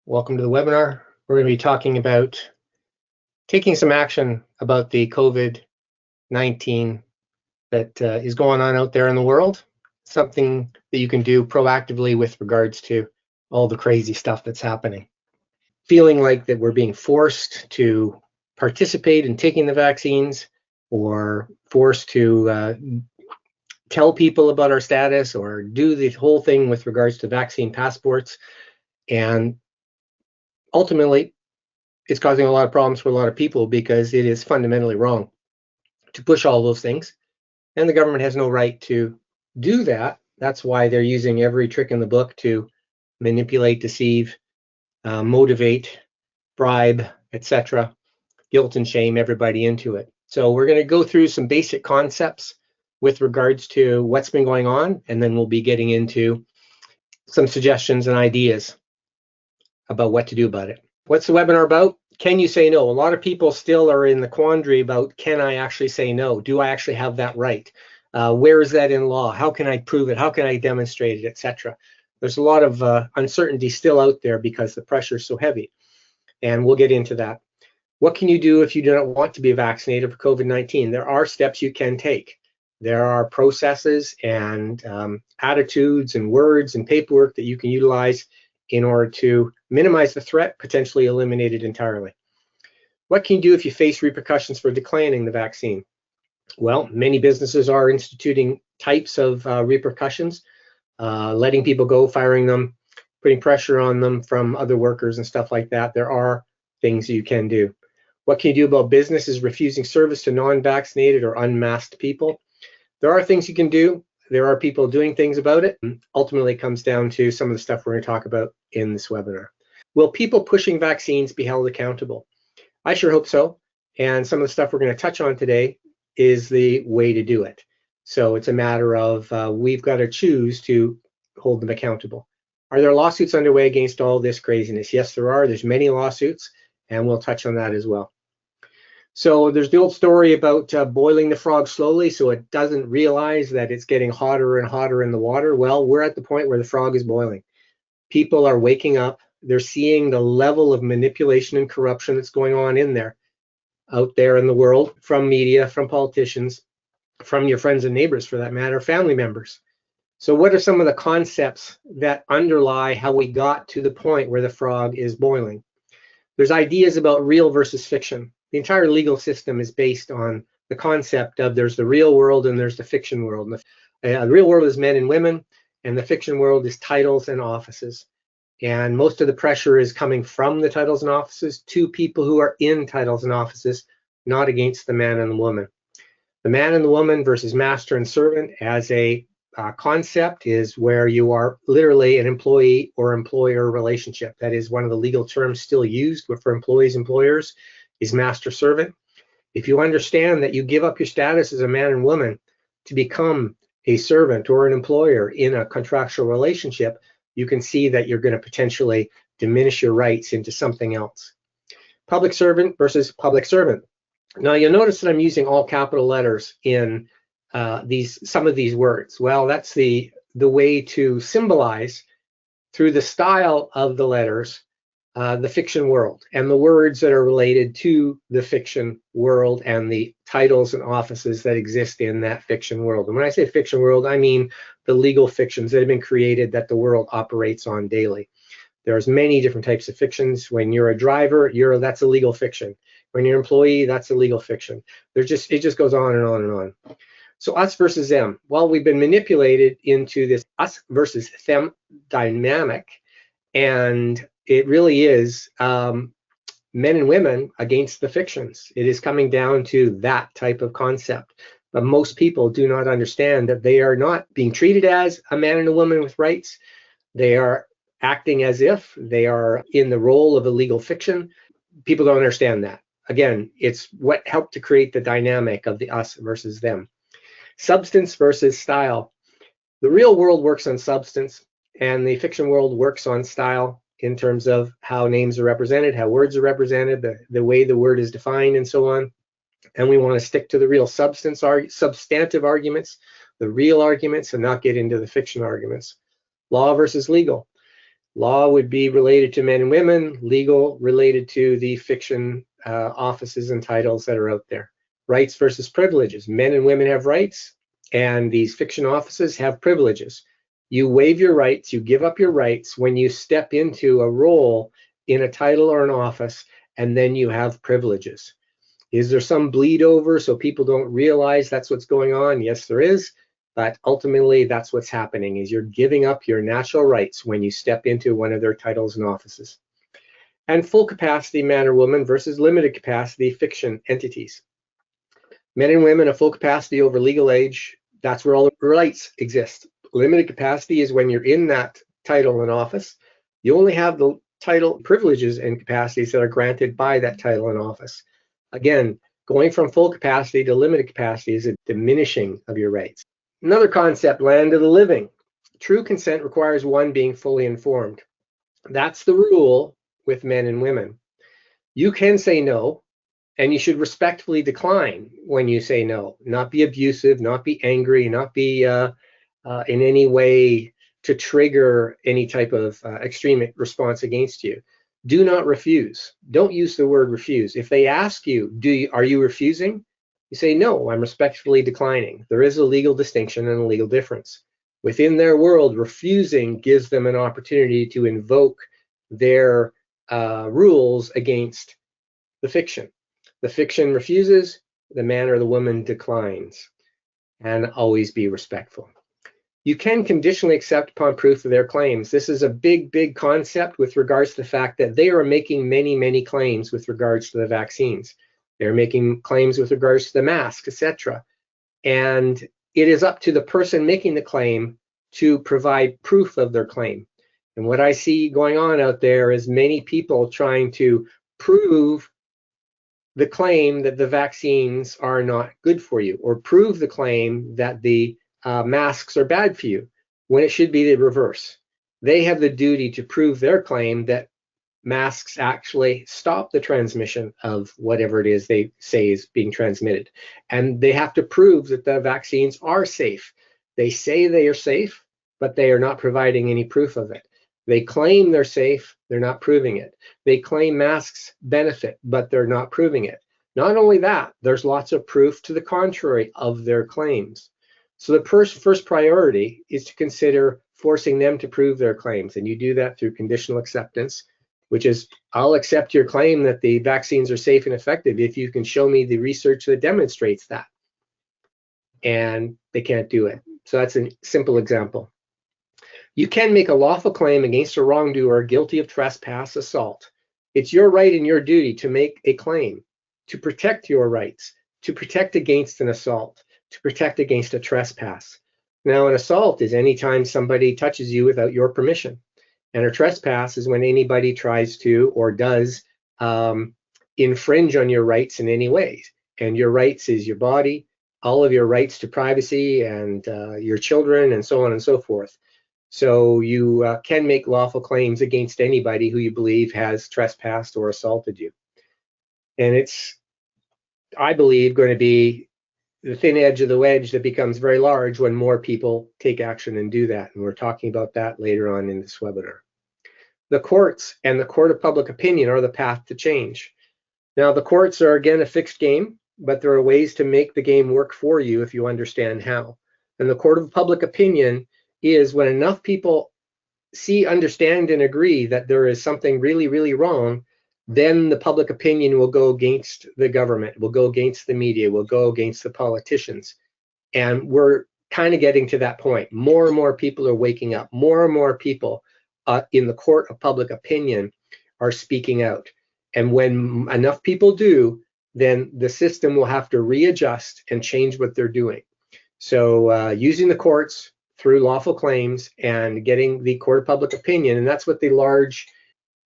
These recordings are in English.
Welcome to the webinar. We're going to be talking about taking some action about the COVID-19 that is going on out there in the world, something that you can do proactively with regards to all the crazy stuff that's happening. Feeling like that we're being forced to participate in taking the vaccines or forced to tell people about our status or do the whole thing with regards to vaccine passports. And ultimately, it's causing a lot of problems for a lot of people because it is fundamentally wrong to push all those things. And the government has no right to do that. That's why they're using every trick in the book to manipulate, deceive, motivate, bribe, etc., guilt and shame everybody into it. So we're going to go through some basic concepts with regards to what's been going on, and then we'll be getting into some suggestions and ideas about what to do about it. What's the webinar about? Can you say no? A lot of people still are in the quandary about, can I actually say no? Do I actually have that right? Where is that in law? How can I prove it? How can I demonstrate it, etc.? There's a lot of uncertainty still out there because the pressure is so heavy, and we'll get into that. What can you do if you do not want to be vaccinated for COVID-19? There are steps you can take. There are processes and attitudes and words and paperwork that you can utilize in order to minimize the threat, potentially eliminate it entirely. What can you do if you face repercussions for declining the vaccine? Well, many businesses are instituting types of repercussions, letting people go, firing them, putting pressure on them from other workers and stuff like that. There are things you can do. What can you do about businesses refusing service to non-vaccinated or unmasked people? There are things you can do. There are people doing things about it. Ultimately, it comes down to some of the stuff we're going to talk about in this webinar. Will people pushing vaccines be held accountable? I sure hope so. And some of the stuff we're going to touch on today is the way to do it. So it's a matter of we've got to choose to hold them accountable. Are there lawsuits underway against all this craziness? Yes, there are. There's many lawsuits, and we'll touch on that as well. So there's the old story about boiling the frog slowly so it doesn't realize that it's getting hotter and hotter in the water. Well, we're at the point where the frog is boiling. People are waking up. They're seeing the level of manipulation and corruption that's going on out there in the world, from media, from politicians, from your friends and neighbors, for that matter, family members. So what are some of the concepts that underlie how we got to the point where the frog is boiling? There's ideas about real versus fiction. The entire legal system is based on the concept of there's the real world and there's the fiction world. The real world is men and women, and the fiction world is titles and offices. And most of the pressure is coming from the titles and offices to people who are in titles and offices, not against the man and the woman. The man and the woman versus master and servant as a concept is where you are literally an employee or employer relationship. That is one of the legal terms still used for employees, employers, is master servant. If you understand that you give up your status as a man and woman to become a servant or an employer in a contractual relationship, you can see that you're going to potentially diminish your rights into something else. Public servant versus public servant. Now you'll notice that I'm using all capital letters in some of these words. Well, that's the way to symbolize through the style of the letters the fiction world and the words that are related to the fiction world and the titles and offices that exist in that fiction world. And when I say fiction world, I mean the legal fictions that have been created that the world operates on daily. There's many different types of fictions. When you're a driver, that's a legal fiction. When you're an employee, that's a legal fiction. It just goes on and on and on. So us versus them. Well, we've been manipulated into this us versus them dynamic, and it really is men and women against the fictions. It is coming down to that type of concept. But most people do not understand that they are not being treated as a man and a woman with rights. They are acting as if they are in the role of a legal fiction. People don't understand that. Again, it's what helped to create the dynamic of the us versus them. Substance versus style. The real world works on substance, and the fiction world works on style in terms of how names are represented, how words are represented, the way the word is defined, and so on. And we want to stick to the real substantive arguments, the real arguments, and not get into the fiction arguments. Law versus legal. Law would be related to men and women, legal related to the fiction offices and titles that are out there. Rights versus privileges. Men and women have rights, and these fiction offices have privileges. You waive your rights, you give up your rights when you step into a role in a title or an office, and then you have privileges. Is there some bleed over so people don't realize that's what's going on? Yes, there is. But ultimately, that's what's happening, is you're giving up your natural rights when you step into one of their titles and offices. And full capacity man or woman versus limited capacity fiction entities. Men and women of full capacity over legal age, that's where all the rights exist. Limited capacity is when you're in that title and office. You only have the title privileges and capacities that are granted by that title and office. Again, going from full capacity to limited capacity is a diminishing of your rights. Another concept, land of the living. True consent requires one being fully informed. That's the rule with men and women. You can say no, and you should respectfully decline when you say no. Not be abusive, not be angry, not be in any way to trigger any type of extreme response against you. Do not refuse. Don't use the word refuse. If they ask you, are you refusing? You say, no, I'm respectfully declining. There is a legal distinction and a legal difference. Within their world, refusing gives them an opportunity to invoke their rules against the fiction. The fiction refuses, the man or the woman declines, and always be respectful. You can conditionally accept upon proof of their claims. This is a big, big concept with regards to the fact that they are making many, many claims with regards to the vaccines. They're making claims with regards to the mask, etc. And it is up to the person making the claim to provide proof of their claim. And what I see going on out there is many people trying to prove the claim that the vaccines are not good for you, or prove the claim that the masks are bad for you, when it should be the reverse. They have the duty to prove their claim that masks actually stop the transmission of whatever it is they say is being transmitted. And they have to prove that the vaccines are safe. They say they are safe, but they are not providing any proof of it. They claim they're safe, they're not proving it. They claim masks benefit, but they're not proving it. Not only that, there's lots of proof to the contrary of their claims. So the first priority is to consider forcing them to prove their claims. And you do that through conditional acceptance, which is, I'll accept your claim that the vaccines are safe and effective if you can show me the research that demonstrates that. And they can't do it. So that's a simple example. You can make a lawful claim against a wrongdoer guilty of trespass, assault. It's your right and your duty to make a claim, to protect your rights, to protect against an assault, to protect against a trespass. Now, an assault is anytime somebody touches you without your permission. And a trespass is when anybody tries to or does infringe on your rights in any way. And your rights is your body, all of your rights to privacy, and your children, and so on and so forth. So you can make lawful claims against anybody who you believe has trespassed or assaulted you. And it's, I believe, going to be the thin edge of the wedge that becomes very large when more people take action and do that. And we're talking about that later on in this webinar. The courts and the court of public opinion are the path to change. Now, the courts are, again, a fixed game, but there are ways to make the game work for you if you understand how. And the court of public opinion is when enough people see, understand, and agree that there is something really, really wrong, then the public opinion will go against the government, will go against the media, will go against the politicians. And we're kind of getting to that point. More and more people are waking up. More and more people in the court of public opinion are speaking out. And when enough people do, then the system will have to readjust and change what they're doing. So using the courts through lawful claims and getting the court of public opinion, and that's what the large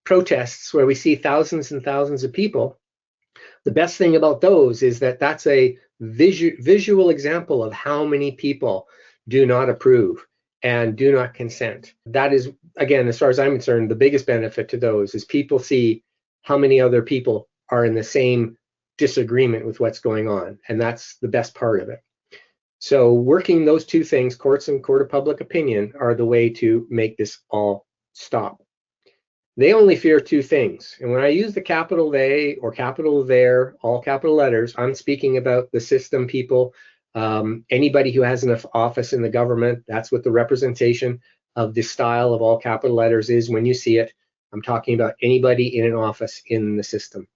protests where we see thousands and thousands of people, the best thing about those is that that's a visual example of how many people do not approve and do not consent. That is, again, as far as I'm concerned, the biggest benefit to those is people see how many other people are in the same disagreement with what's going on, and that's the best part of it. So working those two things, courts and court of public opinion, are the way to make this all stop. They only fear two things. And when I use the capital they or capital there, all capital letters, I'm speaking about the system people, anybody who has an office in the government. That's what the representation of this style of all capital letters is when you see it. I'm talking about anybody in an office in the system.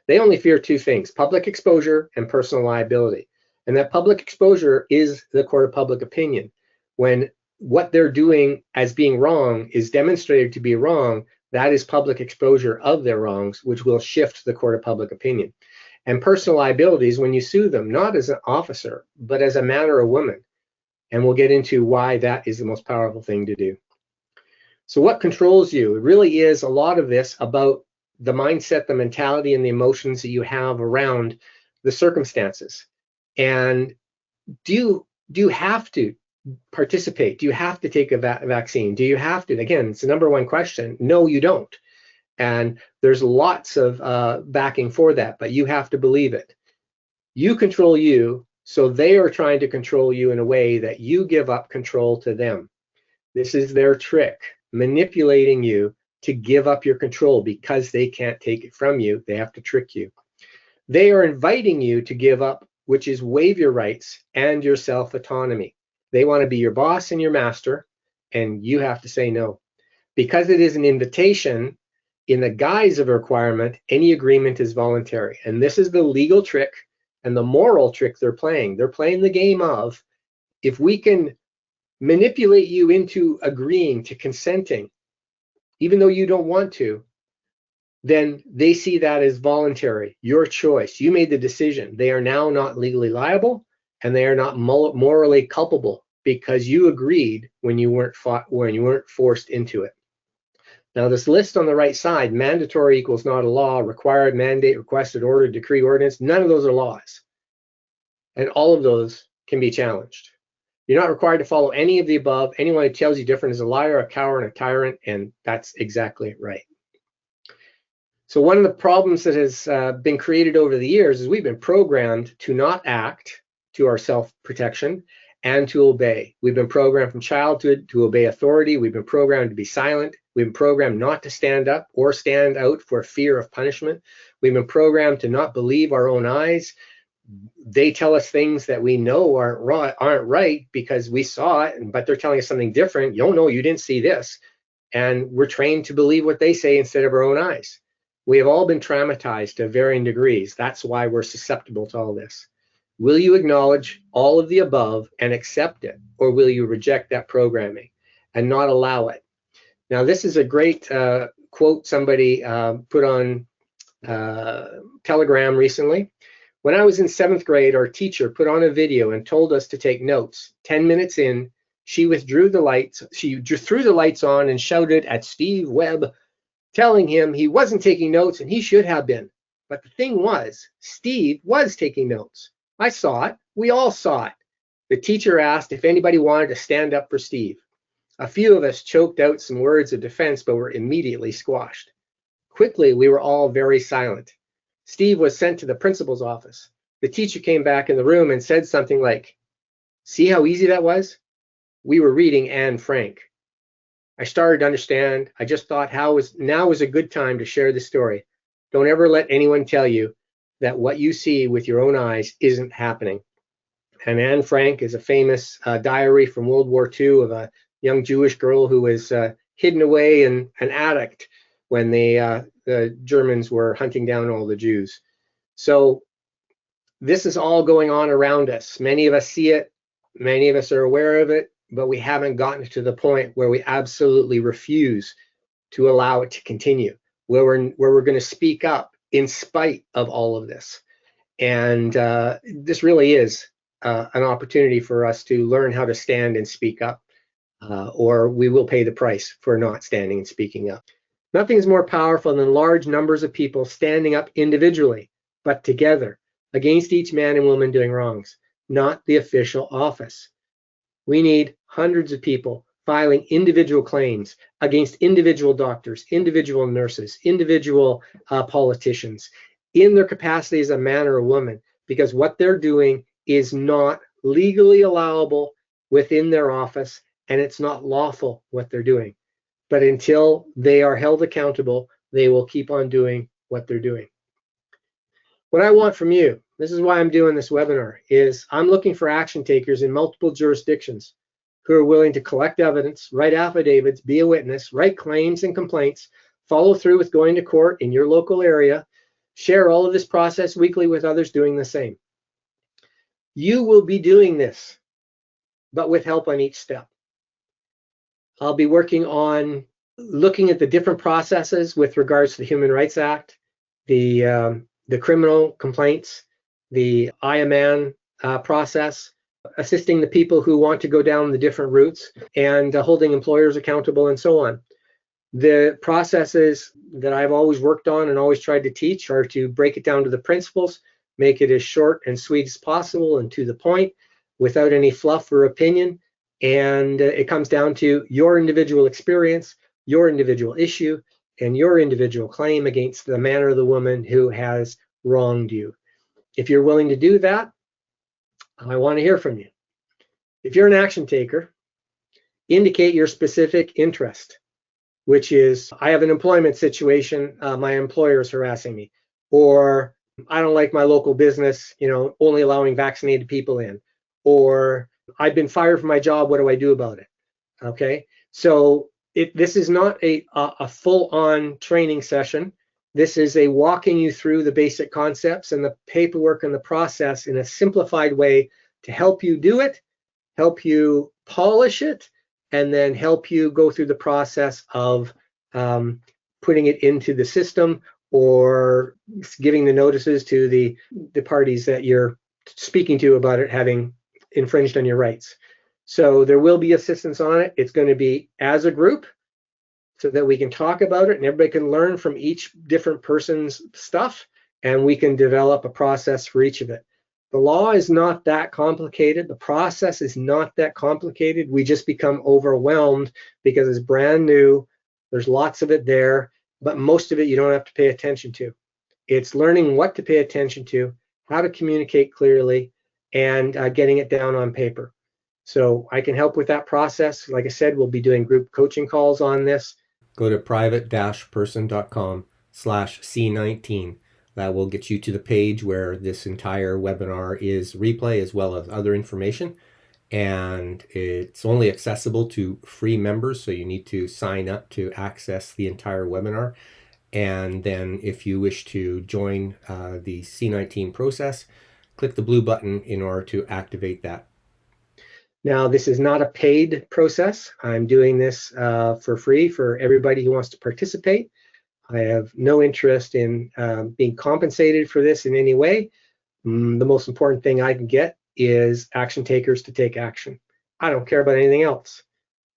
They only fear two things: public exposure and personal liability. And that public exposure is the court of public opinion. When what they're doing as being wrong is demonstrated to be wrong, that is public exposure of their wrongs, which will shift the court of public opinion. And personal liability is when you sue them, not as an officer, but as a man or a woman. And we'll get into why that is the most powerful thing to do. So what controls you? It really is a lot of this about the mindset, the mentality, and the emotions that you have around the circumstances. And do you have to participate? Do you have to take a vaccine? Do you have to? Again, it's the number one question. No, you don't. And there's lots of backing for that, but you have to believe it. You control you, so they are trying to control you in a way that you give up control to them. This is their trick, manipulating you to give up your control because they can't take it from you. They have to trick you. They are inviting you to give up, which is waive your rights and your self-autonomy. They want to be your boss and your master, and you have to say no. Because it is an invitation in the guise of a requirement, any agreement is voluntary. And this is the legal trick and the moral trick they're playing. They're playing the game of, if we can manipulate you into agreeing to consenting, even though you don't want to, then they see that as voluntary, your choice. You made the decision. They are now not legally liable, and they are not morally culpable because you agreed when you weren't forced into it. Now, this list on the right side, mandatory equals not a law, required, mandate, requested, ordered, decree, ordinance, none of those are laws. And all of those can be challenged. You're not required to follow any of the above. Anyone who tells you different is a liar, a coward, and a tyrant, and that's exactly right. So one of the problems that has been created over the years is we've been programmed to not act to our self-protection and to obey. We've been programmed from childhood to obey authority. We've been programmed to be silent. We've been programmed not to stand up or stand out for fear of punishment. We've been programmed to not believe our own eyes. They tell us things that we know aren't right because we saw it, but they're telling us something different. You don't know, you didn't see this. And we're trained to believe what they say instead of our own eyes. We have all been traumatized to varying degrees. That's why we're susceptible to all this. Will you acknowledge all of the above and accept it, or will you reject that programming and not allow it? Now, this is a great quote somebody put on Telegram recently. When I was in 7th grade, our teacher put on a video and told us to take notes. 10 minutes in, she threw the lights on and shouted at Steve Webb, telling him he wasn't taking notes and he should have been. But the thing was, Steve was taking notes. I saw it. We all saw it. The teacher asked if anybody wanted to stand up for Steve. A few of us choked out some words of defense, but were immediately squashed. Quickly, we were all very silent. Steve was sent to the principal's office. The teacher came back in the room and said something like, "See how easy that was? We were reading Anne Frank." I started to understand. I just thought now was a good time to share the story. Don't ever let anyone tell you that what you see with your own eyes isn't happening. And Anne Frank is a famous diary from World War II of a young Jewish girl who was hidden away in an attic when the Germans were hunting down all the Jews. So this is all going on around us. Many of us see it. Many of us are aware of it, but we haven't gotten to the point where we absolutely refuse to allow it to continue, where we're going to speak up in spite of all of this. And this really is an opportunity for us to learn how to stand and speak up, or we will pay the price for not standing and speaking up. Nothing is more powerful than large numbers of people standing up individually, but together, against each man and woman doing wrongs, not the official office. We need hundreds of people filing individual claims against individual doctors, individual nurses, individual politicians, in their capacity as a man or a woman, because what they're doing is not legally allowable within their office, and it's not lawful what they're doing. but until they are held accountable, they will keep on doing what they're doing. What I want from you, this is why I'm doing this webinar, is I'm looking for action takers in multiple jurisdictions who are willing to collect evidence, write affidavits, be a witness, write claims and complaints, follow through with going to court in your local area, share all of this process weekly with others doing the same. You will be doing this, but with help on each step. I'll be working on looking at the different processes with regards to the Human Rights Act, the criminal complaints, the IMAN process, assisting the people who want to go down the different routes, and holding employers accountable and so on. The processes that I've always worked on and always tried to teach are to break it down to the principles, make it as short and sweet as possible and to the point without any fluff or opinion. And it comes down to your individual experience, your individual issue, and your individual claim against the man or the woman who has wronged you. If you're willing to do that, I want to hear from you. If you're an action taker, indicate your specific interest, which is, I have an employment situation, my employer is harassing me, or I don't like my local business, only allowing vaccinated people in, or I've been fired from my job, what do I do about it? Okay, so this is not a full-on training session. This is a walking you through the basic concepts and the paperwork and the process in a simplified way to help you do it, help you polish it, and then help you go through the process of putting it into the system or giving the notices to the parties that you're speaking to about it having infringed on your rights. So there will be assistance on it. It's going to be as a group so that we can talk about it and everybody can learn from each different person's stuff, and we can develop a process for each of it. The law is not that complicated. The process is not that complicated. We just become overwhelmed because it's brand new. There's lots of it there, but most of it you don't have to pay attention to. It's learning what to pay attention to, how to communicate clearly, and getting it down on paper. So I can help with that process. Like I said, we'll be doing group coaching calls on this. Go to private-person.com/C19. That will get you to the page where this entire webinar is replay as well as other information. And it's only accessible to free members, so you need to sign up to access the entire webinar. And then if you wish to join the C19 process, click the blue button in order to activate that. Now, this is not a paid process. I'm doing this for free for everybody who wants to participate. I have no interest in being compensated for this in any way. The most important thing I can get is action takers to take action. I don't care about anything else.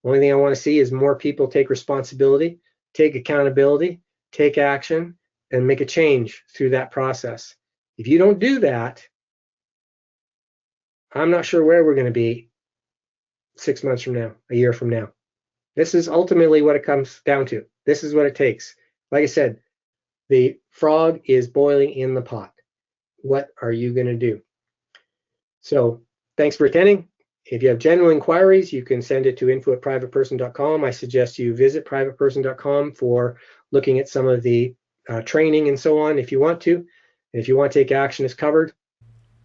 The only thing I want to see is more people take responsibility, take accountability, take action, and make a change through that process. If you don't do that, I'm not sure where we're going to be 6 months from now, a year from now. This is ultimately what it comes down to. This is what it takes. Like I said, the frog is boiling in the pot. What are you going to do? So thanks for attending. If you have general inquiries, you can send it to info@privateperson.com. I suggest you visit privateperson.com for looking at some of the training and so on if you want to. And if you want to take action, it's covered.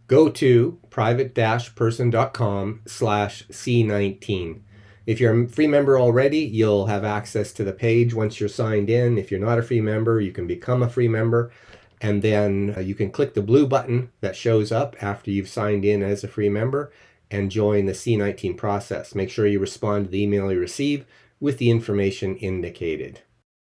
Go to private-person.com/C19. If you're a free member already, you'll have access to the page once you're signed in. If you're not a free member, you can become a free member. And then you can click the blue button that shows up after you've signed in as a free member and join the C19 process. Make sure you respond to the email you receive with the information indicated.